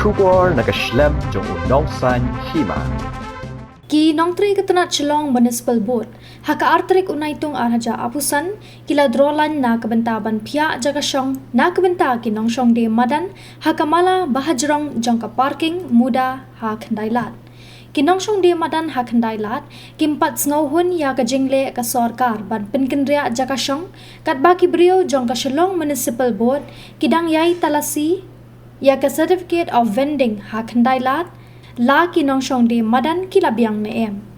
Trubor nakaslem jong Nongshong Hima. Ki nongtre ketenat Jrong Municipal Board, haka artrik unaitung arhaja apusan, kila drolan na kebentaban Phiah Jaka na kebenta ki Nongshong de Madan, haka mala bahajrong jangka parking Muda hak dailat. Ki Nongshong de Madan hak dailat, kimpat ngauhun ya ka jingle ka sorkar ban penkendria Jaka kat baki brio jangka Jrong Municipal Board, kidang yai talasi, ya ka certificate of vending hak dailat, la ki Nongshong de Madan kila biang neem.